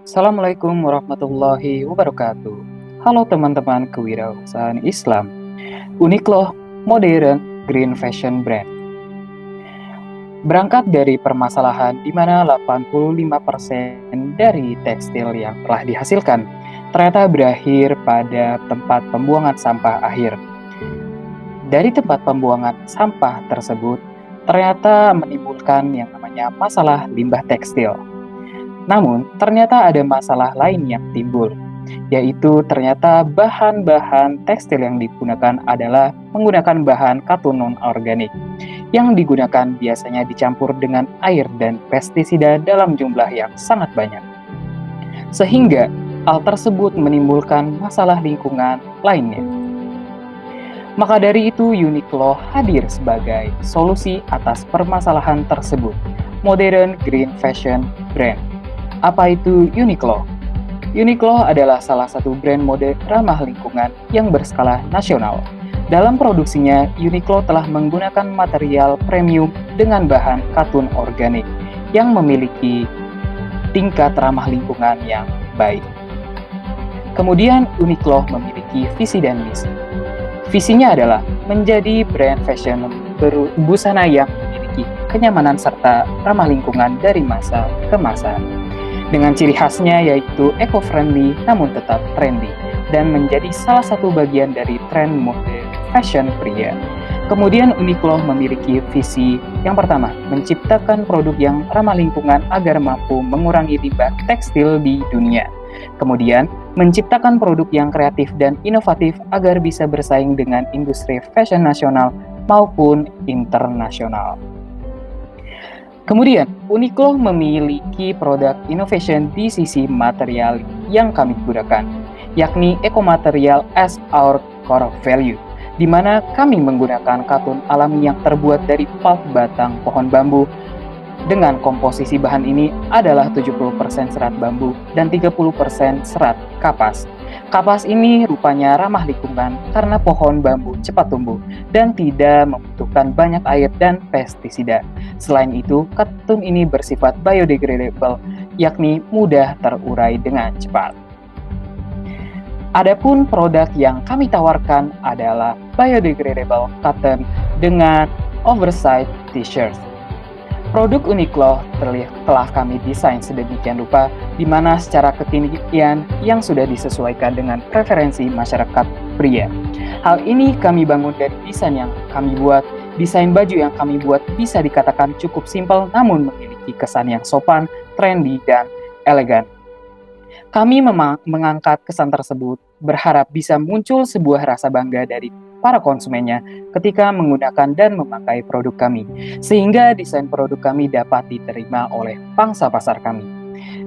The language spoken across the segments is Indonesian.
Assalamualaikum warahmatullahi wabarakatuh. Halo teman-teman kewirausahaan Islam. Uniqlo Modern Green Fashion Brand. Berangkat dari permasalahan di mana 85% dari tekstil yang telah dihasilkan ternyata berakhir pada tempat pembuangan sampah akhir. Dari tempat pembuangan sampah tersebut ternyata menimbulkan yang namanya masalah limbah tekstil. Namun, ternyata ada masalah lain yang timbul, yaitu ternyata bahan-bahan tekstil yang digunakan adalah menggunakan bahan katun non-organik, yang digunakan biasanya dicampur dengan air dan pestisida dalam jumlah yang sangat banyak. Sehingga, hal tersebut menimbulkan masalah lingkungan lainnya. Maka dari itu, Uniqlo hadir sebagai solusi atas permasalahan tersebut, Modern Green Fashion Brand. Apa itu Uniqlo? Uniqlo adalah salah satu brand mode ramah lingkungan yang berskala nasional. Dalam produksinya, Uniqlo telah menggunakan material premium dengan bahan katun organik yang memiliki tingkat ramah lingkungan yang baik. Kemudian, Uniqlo memiliki visi dan misi. Visinya adalah menjadi brand fashion busana yang memiliki kenyamanan serta ramah lingkungan dari masa ke masa. Dengan ciri khasnya yaitu eco-friendly namun tetap trendy dan menjadi salah satu bagian dari tren mode fashion pria. Kemudian Uniqlo memiliki visi yang pertama, menciptakan produk yang ramah lingkungan agar mampu mengurangi limbah tekstil di dunia. Kemudian, menciptakan produk yang kreatif dan inovatif agar bisa bersaing dengan industri fashion nasional maupun internasional. Kemudian, Uniqlo memiliki produk innovation di sisi material yang kami gunakan, yakni eco material as our core value, di mana kami menggunakan katun alami yang terbuat dari pulp batang pohon bambu. Dengan komposisi bahan ini adalah 70% serat bambu dan 30% serat kapas. Kapas ini rupanya ramah lingkungan karena pohon bambu cepat tumbuh dan tidak membutuhkan banyak air dan pestisida. Selain itu, katun ini bersifat biodegradable, yakni mudah terurai dengan cepat. Adapun produk yang kami tawarkan adalah biodegradable cotton dengan oversized t-shirt. Produk Uniqlo telah kami desain sedemikian rupa, di mana secara kekinian yang sudah disesuaikan dengan preferensi masyarakat pria. Hal ini kami bangun dari desain yang kami buat. Desain baju yang kami buat bisa dikatakan cukup simpel, namun memiliki kesan yang sopan, trendy, dan elegan. Kami mengangkat kesan tersebut, berharap bisa muncul sebuah rasa bangga dari para konsumennya ketika menggunakan dan memakai produk kami, sehingga desain produk kami dapat diterima oleh pangsa pasar kami.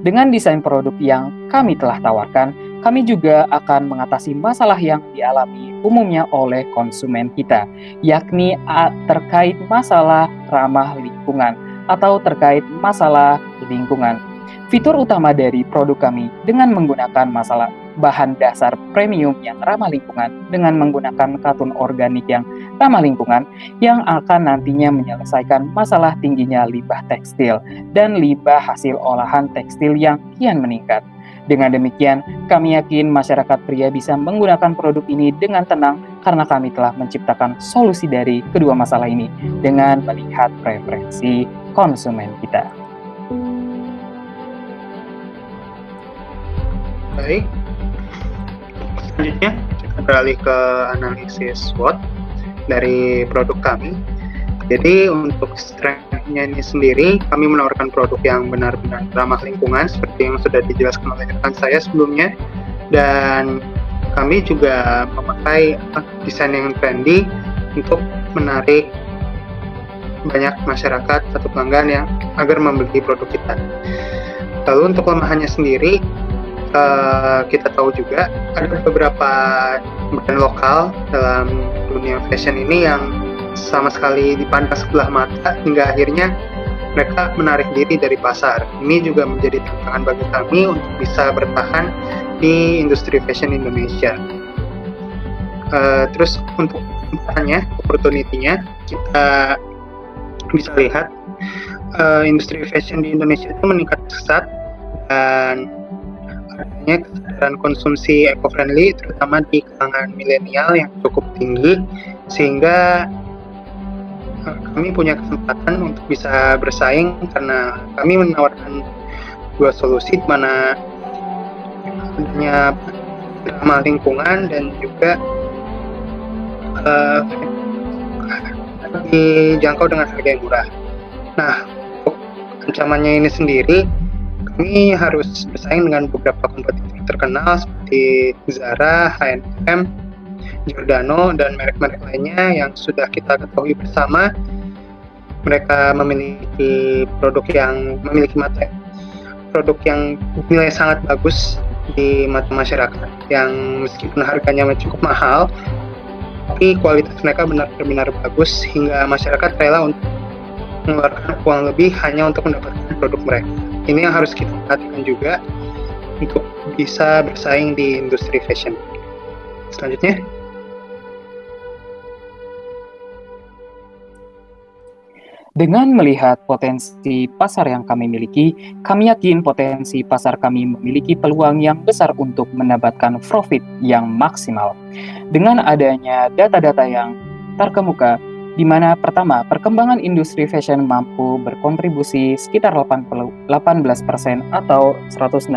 Dengan desain produk yang kami telah tawarkan, kami juga akan mengatasi masalah yang dialami umumnya oleh konsumen kita, yakni terkait masalah ramah lingkungan atau terkait masalah lingkungan. Fitur utama dari produk kami dengan menggunakan masalah bahan dasar premium yang ramah lingkungan dengan menggunakan katun organik yang ramah lingkungan yang akan nantinya menyelesaikan masalah tingginya limbah tekstil dan limbah hasil olahan tekstil yang kian meningkat. Dengan demikian, kami yakin masyarakat pria bisa menggunakan produk ini dengan tenang karena kami telah menciptakan solusi dari kedua masalah ini dengan melihat preferensi konsumen kita. Baik, selanjutnya kita beralih ke analisis SWOT dari produk kami. Jadi untuk strength-nya ini sendiri, kami menawarkan produk yang benar-benar ramah lingkungan seperti yang sudah dijelaskan oleh rekan saya sebelumnya, dan kami juga memakai desain yang trendy untuk menarik banyak masyarakat atau pelanggan yang agar membeli produk kita. Lalu untuk kelemahannya sendiri, kita tahu juga ada beberapa brand lokal dalam dunia fashion ini yang sama sekali dipandang sebelah mata hingga akhirnya mereka menarik diri dari pasar. Ini juga menjadi tantangan bagi kami untuk bisa bertahan di industri fashion Indonesia. Terus untuk kesempatannya, opportunity-nya, kita bisa lihat industri fashion di Indonesia itu meningkat pesat dan adanya kesadaran konsumsi eco-friendly terutama di kalangan milenial yang cukup tinggi, sehingga kami punya kesempatan untuk bisa bersaing karena kami menawarkan dua solusi di mana adanya ramah lingkungan dan juga dijangkau dengan harga yang murah. Nah, untuk ancamannya ini sendiri, kami harus bersaing dengan beberapa kompetitor terkenal seperti Zara, H&M, Giordano, dan merek-merek lainnya yang sudah kita ketahui bersama. Mereka memiliki produk yang nilai sangat bagus di mata masyarakat, yang meskipun harganya cukup mahal, tapi kualitas mereka benar-benar bagus hingga masyarakat rela untuk mengeluarkan uang lebih hanya untuk mendapatkan produk mereka. Ini yang harus kita perhatikan juga untuk bisa bersaing di industri fashion. Selanjutnya, dengan melihat potensi pasar yang kami miliki, kami yakin potensi pasar kami memiliki peluang yang besar untuk mendapatkan profit yang maksimal. Dengan adanya data-data yang terkemuka, di mana pertama, perkembangan industri fashion mampu berkontribusi sekitar 18% atau 116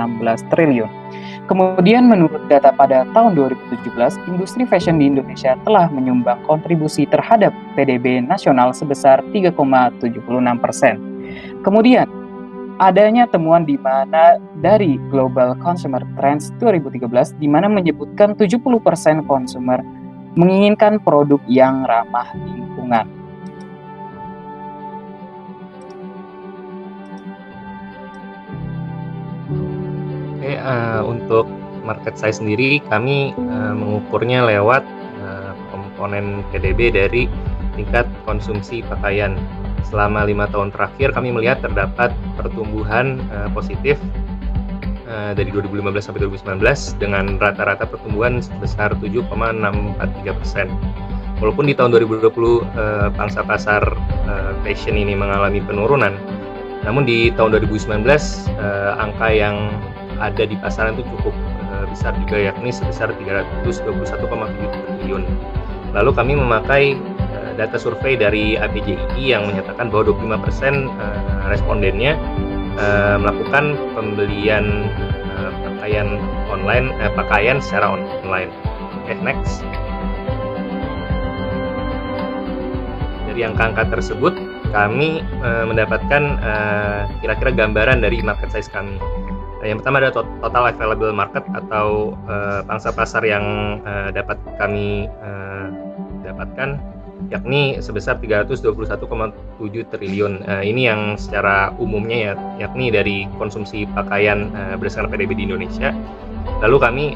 triliun. Kemudian menurut data pada tahun 2017, industri fashion di Indonesia telah menyumbang kontribusi terhadap PDB nasional sebesar 3,76%. Kemudian, adanya temuan di mana dari Global Consumer Trends 2013 di mana menyebutkan 70% konsumer menginginkan produk yang ramah lingkungan. Oke, untuk market size sendiri kami mengukurnya lewat komponen PDB dari tingkat konsumsi pakaian. Selama 5 tahun terakhir kami melihat terdapat pertumbuhan positif dari 2015 sampai 2019 dengan rata-rata pertumbuhan sebesar 7,643%. Walaupun di tahun 2020 pangsa pasar fashion ini mengalami penurunan, namun di tahun 2019 angka yang ada di pasaran itu cukup besar juga, yakni sebesar 321,7 triliun. Lalu kami memakai data survei dari APJI yang menyatakan bahwa 25% respondennya melakukan pembelian pakaian secara online. Oke, next. Dari angka-angka tersebut, kami mendapatkan kira-kira gambaran dari market size kami. Yang pertama ada total available market atau pangsa pasar yang dapat kami dapatkan, yakni sebesar 321,7 triliun. Ini yang secara umumnya yakni dari konsumsi pakaian berdasarkan PDB di Indonesia. Lalu kami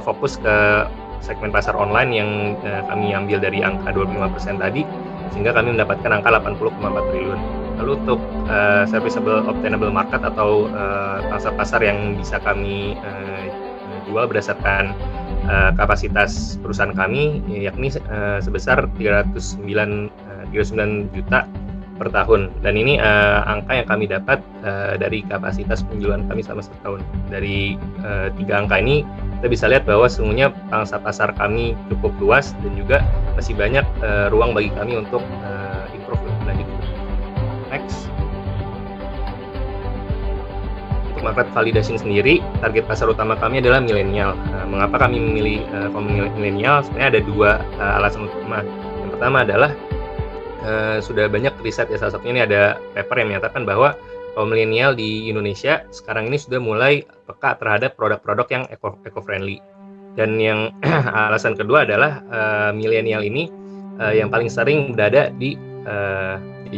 fokus ke segmen pasar online yang kami ambil dari angka 25% tadi, sehingga kami mendapatkan angka 80,4 triliun. Lalu untuk serviceable obtainable market atau pangsa pasar yang bisa kami jual berdasarkan kapasitas perusahaan kami, yakni sebesar 309 juta per tahun. Dan ini angka yang kami dapat dari kapasitas penjualan kami selama setahun. Dari 3 angka ini kita bisa lihat bahwa sesungguhnya pangsa pasar kami cukup luas dan juga masih banyak ruang bagi kami untuk improve lebih lanjut. Next. Untuk market validation sendiri, target pasar utama kami adalah milenial. Mengapa kami memilih kaum milenial? Sebenarnya ada 2 alasan utama. Yang pertama adalah sudah banyak riset, ya, salah satunya ini ada paper yang menyatakan bahwa kaum milenial di Indonesia sekarang ini sudah mulai peka terhadap produk-produk yang eco-friendly. Dan yang alasan kedua adalah milenial ini yang paling sering berada di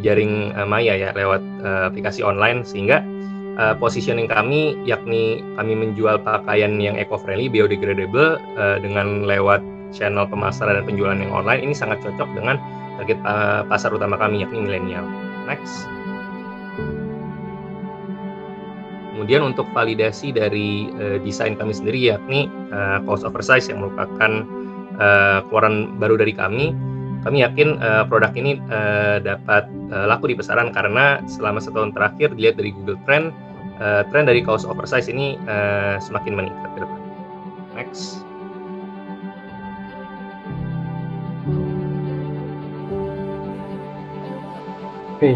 jaring maya, ya, lewat aplikasi online, sehingga positioning kami yakni kami menjual pakaian yang eco-friendly, biodegradable dengan lewat channel pemasaran dan penjualan yang online ini sangat cocok dengan target pasar utama kami yakni milenial. Next. Kemudian untuk validasi dari desain kami sendiri yakni Kaos Oversize yang merupakan keluaran baru dari kami yakin produk ini dapat laku di pasaran karena selama setahun terakhir dilihat dari Google Trend tren dari kaos oversize ini semakin meningkat ke depan. Next. Oke,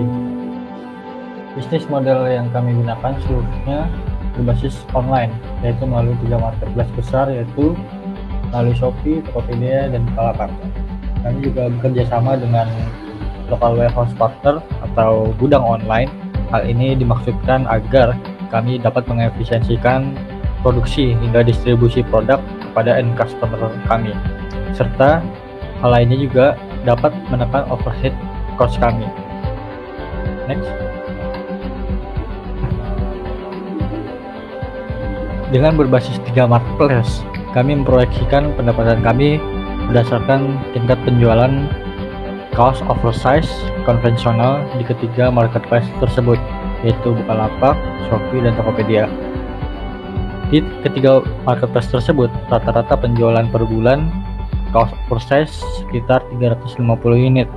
bisnis model yang kami gunakan seluruhnya berbasis online, yaitu melalui 3 marketplace besar, yaitu melalui Shopee, Tokopedia, dan Bukalapak. Kami juga bekerja sama dengan local warehouse partner atau gudang online. Hal ini dimaksudkan agar kami dapat mengefisiensikan produksi hingga distribusi produk kepada end customer kami, serta hal lainnya juga dapat menekan overhead cost kami. Next. Dengan berbasis 3 marketplace, kami memproyeksikan pendapatan kami berdasarkan tingkat penjualan kaos oversize konvensional di ketiga marketplace tersebut, yaitu Bukalapak, Shopee, dan Tokopedia. Di ketiga marketplace tersebut, rata-rata penjualan per bulan kaos oversize sekitar 350 unit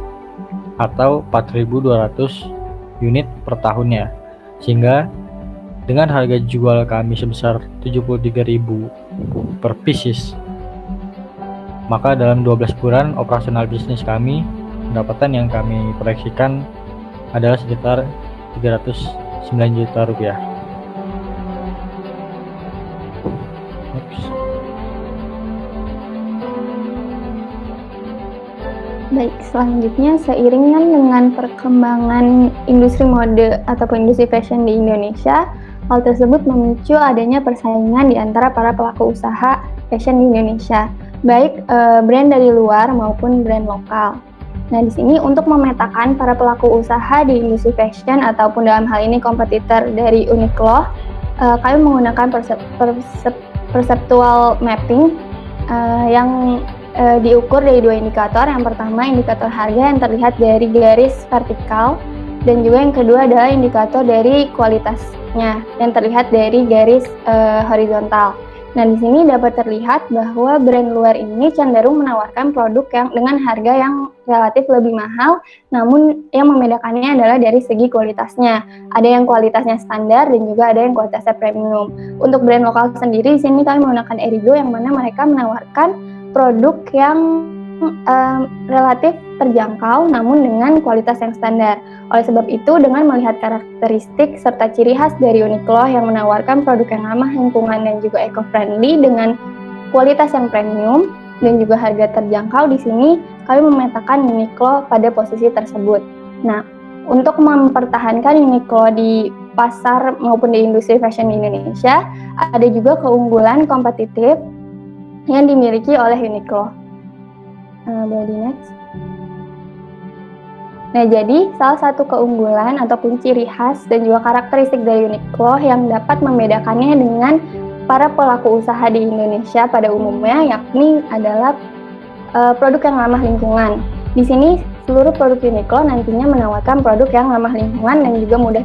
atau 4.200 unit per tahunnya, sehingga dengan harga jual kami sebesar 73.000 per pieces, maka dalam 12 bulan operasional bisnis kami, pendapatan yang kami proyeksikan adalah sekitar 309 juta rupiah. Next. Baik, selanjutnya seiringan dengan perkembangan industri mode ataupun industri fashion di Indonesia, hal tersebut memicu adanya persaingan di antara para pelaku usaha fashion di Indonesia, baik brand dari luar maupun brand lokal. Nah, di sini untuk memetakan para pelaku usaha di industri fashion ataupun dalam hal ini kompetitor dari Uniqlo, kami menggunakan perceptual mapping yang diukur dari 2 indikator. Yang pertama indikator harga yang terlihat dari garis vertikal, dan juga yang kedua adalah indikator dari kualitasnya yang terlihat dari garis horizontal. Nah, di sini dapat terlihat bahwa brand luar ini cenderung menawarkan produk yang dengan harga yang relatif lebih mahal, namun yang membedakannya adalah dari segi kualitasnya. Ada yang kualitasnya standar dan juga ada yang kualitasnya premium. Untuk brand lokal sendiri, di sini kami menggunakan Erigo yang mana mereka menawarkan produk yang relatif terjangkau namun dengan kualitas yang standar. Oleh sebab itu, dengan melihat karakteristik serta ciri khas dari Uniqlo yang menawarkan produk yang ramah lingkungan dan juga eco-friendly dengan kualitas yang premium dan juga harga terjangkau, di sini kami memetakan Uniqlo pada posisi tersebut. Nah, untuk mempertahankan Uniqlo di pasar maupun di industri fashion di Indonesia, ada juga keunggulan kompetitif yang dimiliki oleh Uniqlo. Boleh di next. Nah, jadi salah satu keunggulan ataupun ciri khas dan juga karakteristik dari Uniqlo yang dapat membedakannya dengan para pelaku usaha di Indonesia pada umumnya, yakni adalah produk yang ramah lingkungan. Di sini seluruh produk Uniqlo nantinya menawarkan produk yang ramah lingkungan dan juga mudah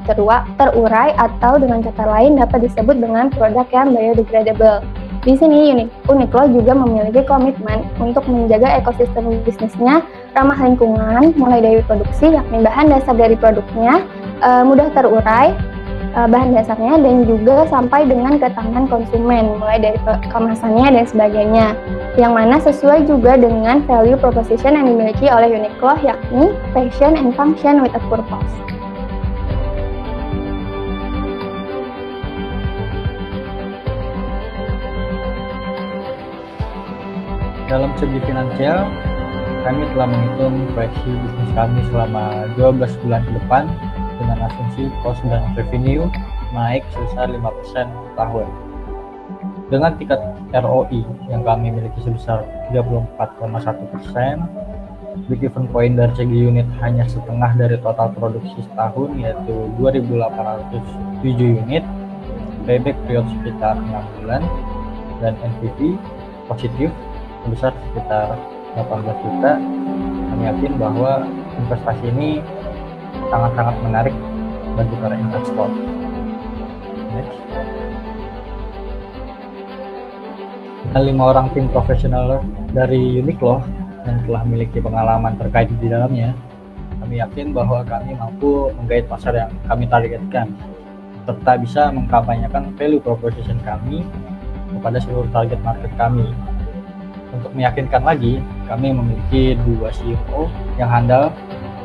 terurai atau dengan kata lain dapat disebut dengan produk yang biodegradable. Di sini Uniqlo juga memiliki komitmen untuk menjaga ekosistem bisnisnya ramah lingkungan, mulai dari produksi, yakni bahan dasar dari produknya mudah terurai bahan dasarnya, dan juga sampai dengan ke tangan konsumen, mulai dari kemasannya dan sebagainya, yang mana sesuai juga dengan value proposition yang dimiliki oleh Uniqlo, yakni fashion and function with a purpose. Dalam segi finansial, kami telah menghitung proyeksi bisnis kami selama 12 bulan ke depan dengan asumsi cost dan revenue naik sebesar 5% per tahun. Dengan tingkat ROI yang kami miliki sebesar 34,1%, break-even point dari segi unit hanya setengah dari total produksi setahun, yaitu 2.807 unit, payback period sekitar 6 bulan, dan NPV positif sebesar sekitar 18 juta. Kami yakin bahwa investasi ini sangat-sangat menarik bagi para investor. Next. Dengan 5 orang tim profesional dari Uniqlo yang telah memiliki pengalaman terkait di dalamnya, kami yakin bahwa kami mampu menggait pasar yang kami targetkan. serta bisa mengkampanyekan value proposition kami kepada seluruh target market kami. Untuk meyakinkan lagi, kami memiliki 2 CEO yang handal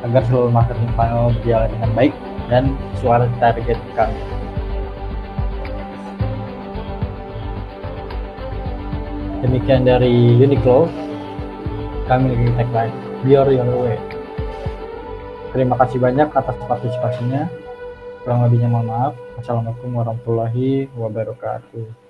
agar seluruh marketing funnel berjalan dengan baik dan sesuai target kami. Demikian dari Uniqlo, kami memiliki tagline Be Your Way. Terima kasih banyak atas partisipasinya. Kurang lebihnya mohon maaf. Wassalamualaikum warahmatullahi wabarakatuh.